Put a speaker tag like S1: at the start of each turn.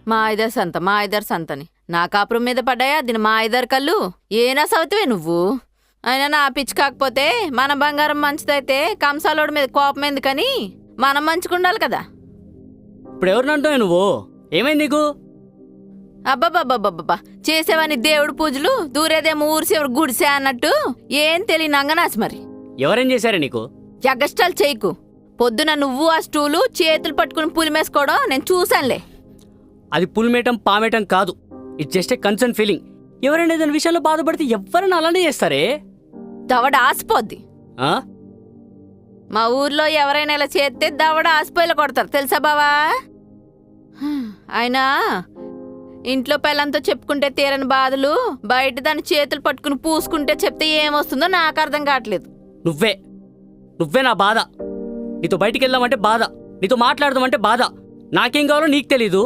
S1: మా ఐదర్ సంతని నా కాపురం మీద పడ్డాయా దీని మా ఐదర్ కళ్ళు ఏనా సవితివే నువ్వు. అయినా నా పిచ్చి కాకపోతే మన బంగారం మంచిదైతే కంసాలోడి మీద కోపం ఎందుకని మనం మంచుకుండాలి కదా.
S2: ఇప్పుడు ఎవరినంటావు నువ్వు? ఏమైంది నీకు?
S1: అబ్బబ్బబ్బబ్బబ్బా చేసేవని దేవుడు పూజలు దూరేదేమో ఊరిసేవరు గుడిసే అన్నట్టు ఏం తెలియని అంగనాసి మరి.
S2: ఎవరేం చేశారే నీకు?
S1: జగస్టాలు చేయకు. పొద్దున నువ్వు ఆ స్టూలు చేతులు పట్టుకుని పులిమేసుకోవడం నేను చూశానులే.
S2: అది పులిమేయటం పామేయటం కాదు, it's just a concern feeling. ఎవరైనా ఏదైనా విషయంలో బాధపడితే ఎవరైనా అలానే చేస్తారే.
S1: దవడ ఆసిపోద్ది.
S2: ఆ?
S1: మా ఊర్లో ఎవరైనా ఇలా చేస్తే దవడ ఆసిపోయిలా కొడతారు తెలుసా బావా. అయినా ఇంట్లో పిల్లంతో చెప్పుకుంటే తీరని బాధలు బయట దాని చేతులు పట్టుకుని పూసుకుంటే చెప్తే ఏమొస్తుందో నాకు అర్థం కావట్లేదు.
S2: నువ్వే నా బాధ. నీతో బయటికి వెళ్దామంటే బాధ, నీతో మాట్లాడదామంటే బాధ. నాకేం కావాలో నీకు తెలీదు,